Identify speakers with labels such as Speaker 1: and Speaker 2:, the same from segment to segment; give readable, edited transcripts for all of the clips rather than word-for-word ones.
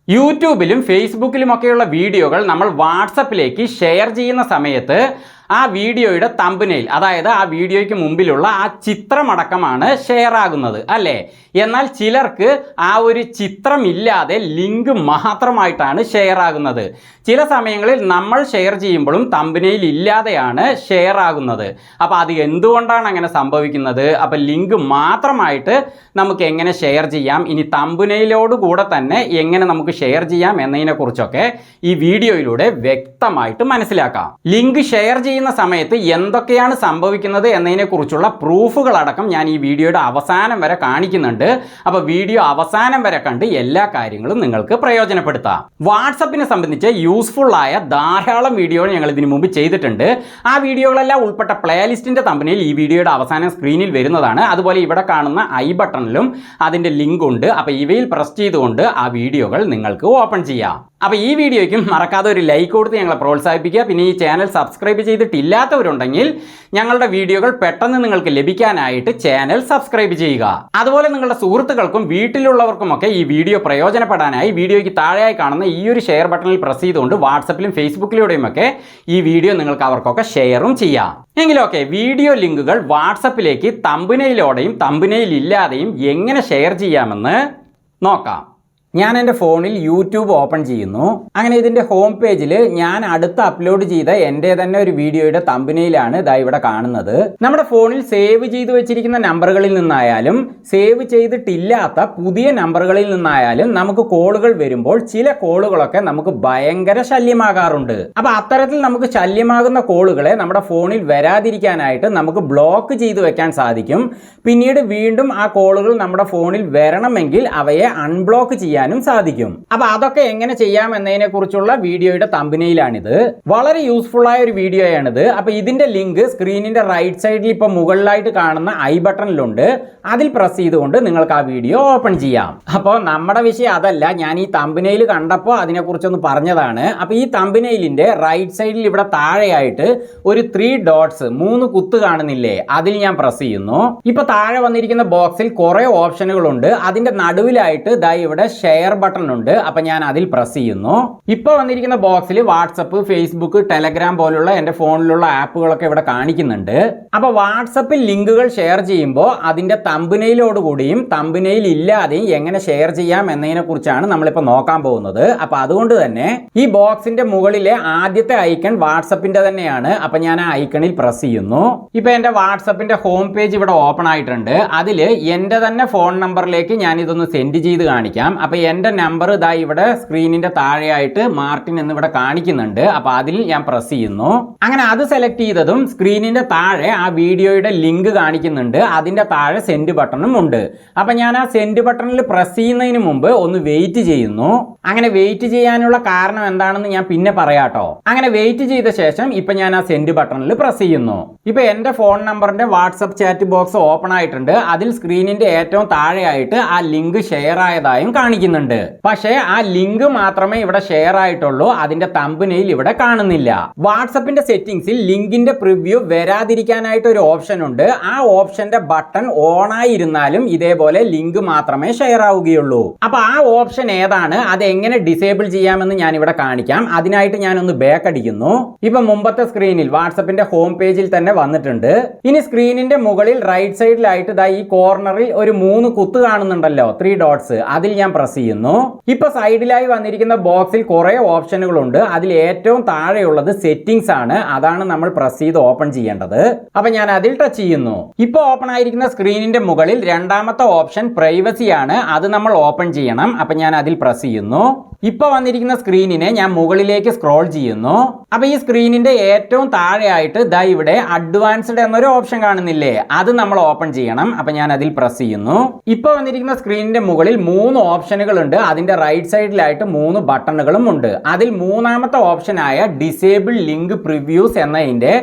Speaker 1: യൂട്യൂബിലും ഫേസ്ബുക്കിലുമൊക്കെയുള്ള വീഡിയോകൾ നമ്മൾ വാട്സപ്പിലേക്ക് ഷെയർ ചെയ്യുന്ന സമയത്ത് ആ വീഡിയോയുടെ തമ്പനെയിൽ, അതായത് ആ വീഡിയോയ്ക്ക് മുമ്പിലുള്ള ആ ചിത്രമടക്കമാണ് ഷെയർ ആകുന്നത് അല്ലേ. എന്നാൽ ചിലർക്ക് ആ ഒരു ചിത്രമില്ലാതെ ലിങ്ക് മാത്രമായിട്ടാണ് ഷെയർ ആകുന്നത്. ചില സമയങ്ങളിൽ നമ്മൾ ഷെയർ ചെയ്യുമ്പോഴും തമ്പനെയിൽ ഇല്ലാതെയാണ് ഷെയർ ആകുന്നത്. അപ്പോൾ അത് എന്തുകൊണ്ടാണ് അങ്ങനെ സംഭവിക്കുന്നത്? അപ്പോൾ ലിങ്ക് മാത്രമായിട്ട് നമുക്ക് എങ്ങനെ ഷെയർ ചെയ്യാം, ഇനി തമ്പനെയിലോട് കൂടെ തന്നെ എങ്ങനെ നമുക്ക് ഷെയർ ചെയ്യാം എന്നതിനെക്കുറിച്ചൊക്കെ ഈ വീഡിയോയിലൂടെ വ്യക്തമായിട്ട് മനസ്സിലാക്കാം. ലിങ്ക് ഷെയർ ചെയ്യുന്ന സമയത്ത് എന്തൊക്കെയാണ് സംഭവിക്കുന്നത് എന്നതിനെക്കുറിച്ചുള്ള പ്രൂഫുകളടക്കം ഞാൻ ഈ വീഡിയോയുടെ അവസാനം വരെ കാണിക്കുന്നുണ്ട്. അപ്പോൾ വീഡിയോ അവസാനം വരെ കണ്ട് എല്ലാ കാര്യങ്ങളും നിങ്ങൾക്ക് പ്രയോജനപ്പെടുത്താം. വാട്സപ്പിനെ സംബന്ധിച്ച് യൂസ്ഫുൾ ആയ ധാരാളം വീഡിയോകൾ ഞങ്ങൾ ഇതിനു മുമ്പ് ചെയ്തിട്ടുണ്ട്. ആ വീഡിയോകളെല്ലാം ഉൾപ്പെട്ട പ്ലേലിസ്റ്റിന്റെ തമ്പനെയിൽ ഈ വീഡിയോയുടെ അവസാനം സ്ക്രീനിൽ വരുന്നതാണ്. അതുപോലെ ഇവിടെ കാണുന്ന ഐ ബട്ടണിലും അതിൻ്റെ ലിങ്ക് ഉണ്ട്. അപ്പോൾ ഇവയിൽ പ്രസ് ചെയ്തുകൊണ്ട് ആ വീഡിയോകൾ നിങ്ങൾക്ക് ഓപ്പൺ ചെയ്യാം. അപ്പോൾ ഈ വീഡിയോയ്ക്കും മറക്കാതെ ഒരു ലൈക്ക് കൊടുത്ത് ഞങ്ങളെ പ്രോത്സാഹിപ്പിക്കുക. പിന്നെ ഈ ചാനൽ സബ്സ്ക്രൈബ് ചെയ്തിട്ടില്ലാത്തവരുണ്ടെങ്കിൽ ഞങ്ങളുടെ വീഡിയോകൾ പെട്ടെന്ന് നിങ്ങൾക്ക് ലഭിക്കാനായിട്ട് ചാനൽ സബ്സ്ക്രൈബ് ചെയ്യുക. അതുപോലെ നിങ്ങളുടെ സുഹൃത്തുക്കൾക്കും വീട്ടിലുള്ളവർക്കുമൊക്കെ ഈ വീഡിയോ പ്രയോജനപ്പെടാനായി വീഡിയോയ്ക്ക് താഴെയായി കാണുന്ന ഈ ഒരു ഷെയർ ബട്ടണിൽ പ്രസ് ചെയ്തുകൊണ്ട് വാട്സപ്പിലും ഫേസ്ബുക്കിലൂടെയും ഒക്കെ ഈ വീഡിയോ നിങ്ങൾക്ക് അവർക്കൊക്കെ ഷെയറും ചെയ്യാം. എങ്കിലൊക്കെ വീഡിയോ ലിങ്കുകൾ വാട്സപ്പിലേക്ക് തമ്പനെയിലോടെയും തമ്പനെയിൽ ഇല്ലാതെയും എങ്ങനെ ഷെയർ ചെയ്യാമെന്ന് നോക്കാം. ഞാൻ എൻ്റെ ഫോണിൽ യൂട്യൂബ് ഓപ്പൺ ചെയ്യുന്നു. അങ്ങനെ ഇതിൻ്റെ ഹോം പേജിൽ ഞാൻ അടുത്ത് അപ്ലോഡ് ചെയ്ത എൻ്റെ തന്നെ ഒരു വീഡിയോയുടെ തമ്പനെയിലാണ് ഇതാ ഇവിടെ കാണുന്നത്. നമ്മുടെ ഫോണിൽ സേവ് ചെയ്ത് വെച്ചിരിക്കുന്ന നമ്പറുകളിൽ നിന്നായാലും സേവ് ചെയ്തിട്ടില്ലാത്ത പുതിയ നമ്പറുകളിൽ നിന്നായാലും നമുക്ക് കോളുകൾ വരുമ്പോൾ ചില കോളുകളൊക്കെ നമുക്ക് ഭയങ്കര ശല്യമാകാറുണ്ട്. അപ്പോൾ അത്തരത്തിൽ നമുക്ക് ശല്യമാകുന്ന കോളുകളെ നമ്മുടെ ഫോണിൽ വരാതിരിക്കാനായിട്ട് നമുക്ക് ബ്ലോക്ക് ചെയ്ത് വെക്കാൻ സാധിക്കും. പിന്നീട് വീണ്ടും ആ കോളുകൾ നമ്മുടെ ഫോണിൽ വരണമെങ്കിൽ അവയെ അൺബ്ലോക്ക് ചെയ്യാൻ സാധിക്കും. അപ്പൊ അതൊക്കെ എങ്ങനെ ചെയ്യാം എന്നതിനെ കുറിച്ചുള്ള വീഡിയോയുടെ തമ്പനെയിലാണിത്. വളരെ യൂസ്ഫുൾ ആയ ഒരു വീഡിയോയാണിത്. അപ്പൊ ഇതിന്റെ ലിങ്ക് സ്ക്രീനിന്റെ റൈറ്റ് സൈഡിൽ ഇപ്പൊ മുകളിലായിട്ട് കാണുന്ന ഐ ബട്ടണിലുണ്ട്. അതിൽ പ്രസ് ചെയ്തുകൊണ്ട് നിങ്ങൾക്ക് ആ വീഡിയോ ഓപ്പൺ ചെയ്യാം. അപ്പോൾ നമ്മുടെ വിഷയം അതല്ല, ഞാൻ ഈ തമ്പനെയിൽ കണ്ടപ്പോൾ അതിനെക്കുറിച്ചൊന്ന് പറഞ്ഞതാണ്. അപ്പൊ ഈ തമ്പനെയിലിന്റെ റൈറ്റ് സൈഡിൽ ഇവിടെ താഴെയായിട്ട് ഒരു 3 ഡോട്ട്സ് 3 കുത്ത് കാണുന്നില്ലേ, അതിൽ ഞാൻ പ്രസ് ചെയ്യുന്നു. ഇപ്പൊ താഴെ വന്നിരിക്കുന്ന ബോക്സിൽ കുറെ ഓപ്ഷനുകളുണ്ട്. അതിന്റെ നടുവിലായിട്ട് ദാ ഇവിടെ ഷെയർ ബട്ടൺ ഉണ്ട്. അപ്പൊ ഞാൻ അതിൽ പ്രസ് ചെയ്യുന്നു. ഇപ്പൊ വന്നിരിക്കുന്ന ബോക്സിൽ വാട്സപ്പ്, ഫേസ്ബുക്ക്, ടെലഗ്രാം പോലുള്ള എന്റെ ഫോണിലുള്ള ആപ്പുകളൊക്കെ ഇവിടെ കാണിക്കുന്നുണ്ട്. അപ്പൊ വാട്സപ്പിൽ ലിങ്കുകൾ ഷെയർ ചെയ്യുമ്പോൾ അതിന്റെ തമ്പനെയിലോടുകൂടിയും തമ്പനെയിൽ ഇല്ലാതെയും എങ്ങനെ ഷെയർ ചെയ്യാം എന്നതിനെ കുറിച്ചാണ് നമ്മളിപ്പോൾ നോക്കാൻ പോകുന്നത്. അപ്പൊ അതുകൊണ്ട് തന്നെ ഈ ബോക്സിന്റെ മുകളിലെ ആദ്യത്തെ ഐക്കൺ വാട്സപ്പിന്റെ തന്നെയാണ്. അപ്പൊ ഞാൻ ആ ഐക്കണിൽ പ്രസ് ചെയ്യുന്നു. ഇപ്പൊ എന്റെ വാട്സപ്പിന്റെ ഹോം പേജ് ഇവിടെ ഓപ്പൺ ആയിട്ടുണ്ട്. അതിൽ എന്റെ തന്നെ ഫോൺ നമ്പറിലേക്ക് ഞാൻ ഇതൊന്ന് സെൻഡ് ചെയ്ത് കാണിക്കാം. അപ്പൊ എന്റെ നമ്പർ ഇതാ ഇവിടെ സ്ക്രീനിന്റെ താഴെയായിട്ട് മാർട്ടിൻ എന്ന് ഇവിടെ കാണിക്കുന്നുണ്ട്. അപ്പൊ അതിൽ ഞാൻ പ്രസ് ചെയ്യുന്നു. അങ്ങനെ അത് സെലക്ട് ചെയ്തതും സ്ക്രീനിന്റെ താഴെ ആ വീഡിയോയുടെ ലിങ്ക് കാണിക്കുന്നുണ്ട്. അതിന്റെ താഴെ സെൻഡ് ബട്ടണും ഉണ്ട്. അപ്പൊ ഞാൻ ആ സെൻഡ് ബട്ടണിൽ പ്രസ് ചെയ്യുന്നതിന് മുമ്പ് ഒന്ന് വെയിറ്റ് ചെയ്യുന്നു. അങ്ങനെ വെയിറ്റ് ചെയ്യാനുള്ള കാരണം എന്താണെന്ന് ഞാൻ പിന്നെ പറയാട്ടോ. അങ്ങനെ വെയിറ്റ് ചെയ്ത ശേഷം ഇപ്പൊ ഞാൻ ആ സെൻഡ് ബട്ടണിൽ പ്രസ് ചെയ്യുന്നു. ഇപ്പൊ എന്റെ ഫോൺ നമ്പറിന്റെ വാട്സപ്പ് ചാറ്റ് ബോക്സ് ഓപ്പൺ ആയിട്ടുണ്ട്. അതിൽ സ്ക്രീനിന്റെ ഏറ്റവും താഴെയായിട്ട് ആ ലിങ്ക് ഷെയർ ആയതായും കാണിക്കുന്നുണ്ട്. പക്ഷേ ആ ലിങ്ക് മാത്രമേ ഇവിടെ ഷെയർ ആയിട്ടുള്ളൂ. അതിന്റെ തമ്പനെയിൽ ഇവിടെ കാണുന്നില്ല. വാട്സപ്പിന്റെ സെറ്റിംഗ്സിൽ ലിങ്കിന്റെ പ്രിവ്യൂ വരാതിരിക്കാനായിട്ട് ഒരു ഓപ്ഷൻ ഉണ്ട്. ആ ഓപ്ഷന്റെ ബട്ടൺ ഓൺ ആയിരുന്നാലും ഇതേപോലെ ലിങ്ക് മാത്രമേ ഷെയർ ആവുകയുള്ളൂ. അപ്പൊ ആ ഓപ്ഷൻ ഏതാണ്, അത് എങ്ങനെ ഡിസേബിൾ ചെയ്യാമെന്ന് ഞാൻ ഇവിടെ കാണിക്കാം. അതിനായിട്ട് ഞാനൊന്ന് ബാക്ക് അടിക്കുന്നു. ഇപ്പൊ മുമ്പത്തെ സ്ക്രീനിൽ വാട്സപ്പിന്റെ ഹോം പേജിൽ തന്നെ വന്നിട്ടുണ്ട്. ഇനി സ്ക്രീനിന്റെ മുകളിൽ റൈറ്റ് സൈഡിലായിട്ട് ദാ ഈ കോർണറിൽ ഒരു 3 കുത്ത് കാണുന്നുണ്ടല്ലോ, 3 ഡോട്ട്സ്, അതിൽ ഞാൻ പ്രസ് ചെയ്യുന്നു. ഇപ്പൊ സൈഡിലായി വന്നിരിക്കുന്ന ബോക്സിൽ കുറെ ഓപ്ഷനുകളുണ്ട്. അതിൽ ഏറ്റവും താഴെയുള്ളത് സെറ്റിംഗ്സ് ആണ്. അതാണ് നമ്മൾ പ്രസ് ചെയ്ത് ഓപ്പൺ ചെയ്യേണ്ടത്. അപ്പൊ ഞാൻ അതിൽ ടച്ച് ചെയ്യുന്നു. ഇപ്പൊ ഓപ്പൺ ആയിരിക്കുന്ന സ്ക്രീനിന്റെ മുകളിൽ രണ്ടാമത്തെ ഓപ്ഷൻ പ്രൈവസി ആണ്. അത് നമ്മൾ ഓപ്പൺ ചെയ്യണം. അപ്പൊ ഞാൻ അതിൽ പ്രസ് ചെയ്യുന്നു. ഇപ്പൊ വന്നിരിക്കുന്ന സ്ക്രീനിനെ ഞാൻ മുകളിലേക്ക് സ്ക്രോൾ ചെയ്യുന്നു. അപ്പൊ ഈ സ്ക്രീനിന്റെ ഏറ്റവും താഴെയായിട്ട് ദാ ഇവിടെ അഡ്വാൻസ്ഡ് എന്നൊരു ഓപ്ഷൻ കാണുന്നില്ലേ, അത് നമ്മൾ ഓപ്പൺ ചെയ്യണം. അപ്പൊ ഞാൻ അതിൽ പ്രസ് ചെയ്യുന്നു. ഇപ്പൊ വന്നിരിക്കുന്ന സ്ക്രീനിന്റെ മുകളിൽ 3 ഓപ്ഷനുകൾ ഉണ്ട്. അതിന്റെ റൈറ്റ് സൈഡിലായിട്ട് 3 ബട്ടണുകളും ഉണ്ട്. അതിൽ മൂന്നാമത്തെ ഓപ്ഷനായ ഡിസേബിൾ ലിങ്ക് പ്രിവ്യൂസ് എന്നതിന്റെ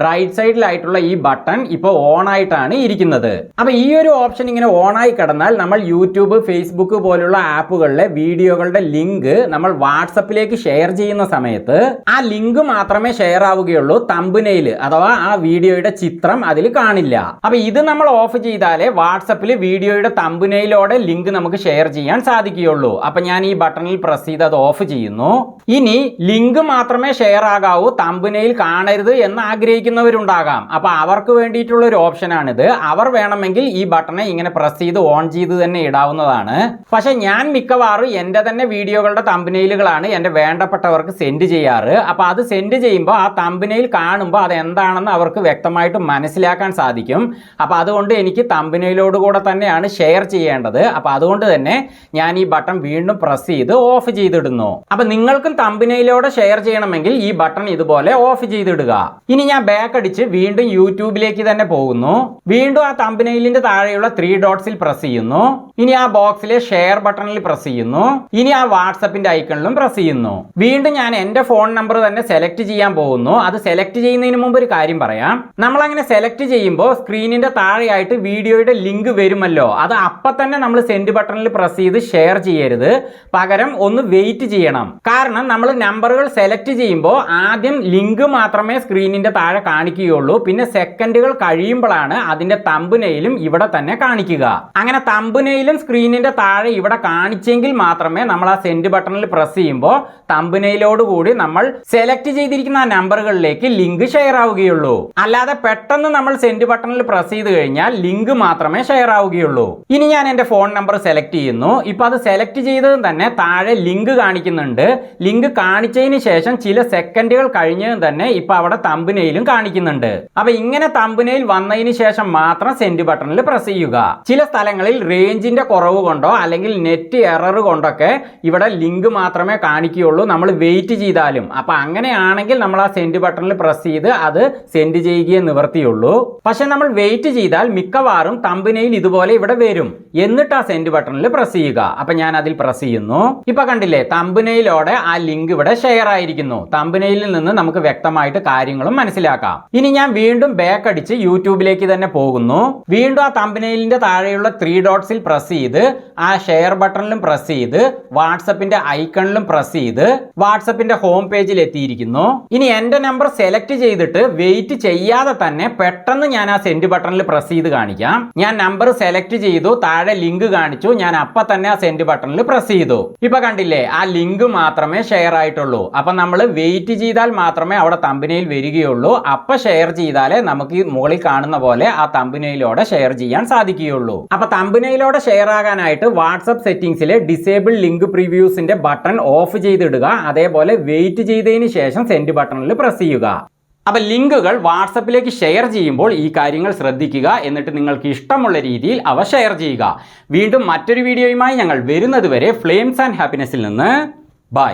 Speaker 1: റൈറ്റ് സൈഡിലായിട്ടുള്ള ഈ ബട്ടൺ ഇപ്പൊ ഓൺ ആയിട്ടാണ് ഇരിക്കുന്നത്. അപ്പൊ ഈ ഒരു ഓപ്ഷൻ ഇങ്ങനെ ഓൺ ആയി കിടന്നാൽ നമ്മൾ യൂട്യൂബ്, ഫേസ്ബുക്ക് പോലുള്ള ആപ്പുകളിലെ വീഡിയോകളുടെ ലിങ്ക് നമ്മൾ വാട്സപ്പിലേക്ക് ഷെയർ ചെയ്യുന്ന സമയത്ത് ആ ലിങ്ക് മാത്രമേ ഷെയർ ആവുകയുള്ളൂ, തമ്പനെയിൽ അഥവാ ആ വീഡിയോയുടെ ചിത്രം അതിൽ കാണില്ല. അപ്പൊ ഇത് നമ്മൾ ഓഫ് ചെയ്താലേ വാട്സപ്പിൽ വീഡിയോയുടെ തമ്പനെയിലോടെ ലിങ്ക് നമുക്ക് ഷെയർ ചെയ്യാൻ സാധിക്കുകയുള്ളൂ. അപ്പൊ ഞാൻ ഈ ബട്ടണിൽ പ്രസ് ചെയ്ത് അത് ഓഫ് ചെയ്യുന്നു. ഇനി ലിങ്ക് മാത്രമേ ഷെയർ ആകാവൂ, തമ്പനെയിൽ കാണരുത് എന്ന് ആഗ്രഹിക്കുന്നവരുണ്ടാകാം. അപ്പൊ അവർക്ക് വേണ്ടിയിട്ടുള്ള ഒരു ഓപ്ഷനാണിത്. അവർ വേണമെങ്കിൽ ഈ ബട്ടണെ ഇങ്ങനെ പ്രസ് ചെയ്ത് ഓൺ ചെയ്ത് തന്നെ ഇടാവുന്നതാണ്. പക്ഷെ ഞാൻ മിക്കവാറും എൻ്റെ തന്നെ വീഡിയോകളുടെ തമ്പനെയിലുകളാണ് എൻ്റെ വേണ്ടപ്പെട്ടവർക്ക് സെൻഡ് ചെയ്യാറ്. അപ്പൊ അത് സെൻഡ് ചെയ്യുമ്പോൾ ആ തമ്പനെയിൽ കാണുമ്പോൾ അത് എന്താണെന്ന് അവർക്ക് വ്യക്തമായിട്ട് മനസ്സിലാക്കാൻ സാധിക്കും. അപ്പൊ അതുകൊണ്ട് എനിക്ക് തമ്പനെയിലോട് കൂടെ തന്നെയാണ് ഷെയർ ചെയ്യേണ്ടത്. അപ്പൊ അതുകൊണ്ട് തന്നെ ഞാൻ ഈ ബട്ടൺ വീണ്ടും പ്രസ് ചെയ്ത് ഓഫ് ചെയ്തിടുന്നു. അപ്പൊ നിങ്ങൾക്കും തമ്പനെയിലോടെ ഷെയർ ചെയ്യണമെങ്കിൽ ഈ ബട്ടൺ ഇതുപോലെ ഓഫ് ചെയ്തിടുക. ഇനി ഞാൻ ബാക്ക് അടിച്ച് വീണ്ടും യൂട്യൂബിലേക്ക് തന്നെ പോകുന്നു. വീണ്ടും ആ തമ്പനെയിലിന്റെ താഴെയുള്ള 3 ഡോട്ട്സിൽ പ്രസ് ചെയ്യുന്നു. ഇനി ആ ബോക്സിലെ ഷെയർ ബട്ടണിൽ പ്രസ് ചെയ്യുന്നു. ഇനി ആ വാട്സപ്പിന്റെ ഐക്കണിലും പ്രസ് ചെയ്യുന്നു. വീണ്ടും ഞാൻ എൻ്റെ ഫോൺ നമ്പർ തന്നെ സെലക്ട് ചെയ്യാൻ പോകുന്നു. അത് സെലക്ട് ചെയ്യുന്നതിന് മുമ്പ് ഒരു കാര്യം പറയാം. നമ്മൾ അങ്ങനെ സെലക്ട് ചെയ്യുമ്പോൾ സ്ക്രീനിന്റെ താഴെയായിട്ട് വീഡിയോയുടെ ലിങ്ക് വരുമല്ലോ, അത് അപ്പം തന്നെ നമ്മൾ സെൻഡ് ബട്ടണിൽ പ്രസ് ചെയ്ത് ഷെയർ ചെയ്യരുത്. പകരം ഒന്ന് വെയിറ്റ് ചെയ്യണം. കാരണം നമ്മൾ നമ്പറുകൾ സെലക്ട് ചെയ്യുമ്പോൾ ആദ്യം ലിങ്ക് മാത്രമേ സ്ക്രീനിന്റെ താഴെ കാണിക്കുകയുള്ളൂ. പിന്നെ സെക്കൻഡുകൾ കഴിയുമ്പോഴാണ് അതിന്റെ തമ്പനെയിലും ഇവിടെ തന്നെ കാണിക്കുക. അങ്ങനെ തമ്പനെയിലും സ്ക്രീനിന്റെ താഴെ ഇവിടെ കാണിച്ചെങ്കിൽ മാത്രമേ നമ്മൾ ആ സെൻഡ് ബട്ടണിൽ പ്രസ് ചെയ്യുമ്പോൾ തമ്പനെയിലോട് കൂടി നമ്മൾ സെലക്ട് ചെയ്തിരിക്കുന്ന ആ നമ്പറുകളിലേക്ക് ലിങ്ക് ഷെയർ ആവുകയുള്ളൂ. അല്ലാതെ പെട്ടെന്ന് നമ്മൾ സെൻഡ് ബട്ടണിൽ പ്രസ് ചെയ്ത് കഴിഞ്ഞാൽ ലിങ്ക് മാത്രമേ ഷെയർ ആവുകയുള്ളൂ. ഇനി ഞാൻ എൻ്റെ ഫോൺ നമ്പർ സെലക്ട് ചെയ്യുന്നു. ഇപ്പൊ അത് സെലക്ട് ചെയ്തതും തന്നെ താഴെ ലിങ്ക് കാണിക്കുന്നുണ്ട്. ലിങ്ക് കാണിച്ചതിന് ശേഷം ചില സെക്കൻഡുകൾ കഴിഞ്ഞതും തന്നെ ഇപ്പൊ അവിടെ തമ്പനെയിലും കാണിക്കുന്നുണ്ട്. അപ്പൊ ഇങ്ങനെ തമ്പനെയിൽ വന്നതിന് ശേഷം മാത്രം സെൻഡ് ബട്ടണിൽ പ്രസ് ചെയ്യുക. ചില സ്ഥലങ്ങളിൽ റേഞ്ചിന്റെ കുറവ് കൊണ്ടോ അല്ലെങ്കിൽ നെറ്റ് എറർ കൊണ്ടൊക്കെ ഇവിടെ ലിങ്ക് മാത്രമേ കാണിക്കുകയുള്ളൂ, നമ്മൾ വെയിറ്റ് ചെയ്താലും. അപ്പൊ അങ്ങനെയാണെങ്കിൽ നമ്മൾ ആ സെൻഡ് ബട്ടണിൽ പ്രസ് ചെയ്ത് അത് സെൻഡ് ചെയ്യുകയെ നിവർത്തിയുള്ളൂ. പക്ഷെ നമ്മൾ വെയിറ്റ് ചെയ്താൽ മിക്കവാറും തമ്പനെയിൽ ഇതുപോലെ ഇവിടെ വരും. എന്നിട്ട് ആ സെൻഡ് ബട്ടണിൽ പ്രസ് ചെയ്യുക. അപ്പൊ ഞാൻ അതിൽ പ്രസ് ചെയ്യുന്നു. ഇപ്പൊ കണ്ടില്ലേ, തമ്പനെയിലോടെ ആ ലിങ്ക് ഇവിടെ ഷെയർ ആയിരിക്കുന്നു. തമ്പനെയിലിൽ നിന്ന് നമുക്ക് വ്യക്തമായിട്ട് കാര്യങ്ങളും മനസ്സിലാക്കാം. ഇനി ഞാൻ വീണ്ടും ബാക്ക് അടിച്ച് യൂട്യൂബിലേക്ക് തന്നെ പോകുന്നു. വീണ്ടും ആ തമ്പനെയിലിന്റെ താഴെയുള്ള 3 ഡോട്ട്സിൽ പ്രസ് ചെയ്ത് ആ ഷെയർ ബട്ടണിലും പ്രസ് ചെയ്ത് വാട്സപ്പിന്റെ ഐക്കണിലും പ്രസ് ചെയ്ത് വാട്സപ്പിന്റെ ഹോം പേജിൽ എത്തിയിരിക്കുന്നു. ഇനി എൻ്റെ നമ്പർ സെലക്ട് ചെയ്തിട്ട് വെയിറ്റ് ചെയ്യാതെ തന്നെ പെട്ടെന്ന് ഞാൻ ആ സെൻഡ് ബട്ടണിൽ പ്രസ് ചെയ്ത് കാണിക്കാം. ഞാൻ നമ്പർ സെലക്ട് ചെയ്തു, താഴെ ലിങ്ക് കാണിച്ചു, ഞാൻ അപ്പൊ തന്നെ ആ സെൻഡ് ബട്ടണിൽ പ്രസ് ചെയ്തു. ഇപ്പൊ കണ്ടില്ലേ, ആ ലിങ്ക് മാത്രമേ ഷെയർ ആയിട്ടുള്ളൂ. അപ്പൊ നമ്മൾ വെയിറ്റ് ചെയ്താൽ മാത്രമേ അവിടെ തമ്പനെയിൽ വരികയുള്ളൂ. അപ്പൊ ഷെയർ ചെയ്താലേ നമുക്ക് ഈ മുകളിൽ കാണുന്ന പോലെ ആ തമ്പനെയിലോടെ ഷെയർ ചെയ്യാൻ സാധിക്കുകയുള്ളൂ. അപ്പൊ തമ്പനെയിലോടെ ഷെയർ ആകാനായിട്ട് വാട്സപ്പ് സെറ്റിംഗ്സിലെ ഡിസേബിൾ ലിങ്ക് പ്രിവ്യൂസിന്റെ ബട്ടൺ ഓഫ് ചെയ്തിടുക. അതേപോലെ വെയിറ്റ് ചെയ്തതിന് ശേഷം സെൻഡ് ബട്ടണിൽ പ്രസ് ചെയ്യുക. അപ്പൊ ലിങ്കുകൾ വാട്സപ്പിലേക്ക് ഷെയർ ചെയ്യുമ്പോൾ ഈ കാര്യങ്ങൾ ശ്രദ്ധിക്കുക. എന്നിട്ട് നിങ്ങൾക്ക് ഇഷ്ടമുള്ള രീതിയിൽ അവ ഷെയർ ചെയ്യുക. വീണ്ടും മറ്റൊരു വീഡിയോയുമായി ഞങ്ങൾ വരുന്നത് വരെ ഫ്ലെയിംസ് ആൻഡ് ഹാപ്പിനെസ്സിൽ നിന്ന് ബൈ.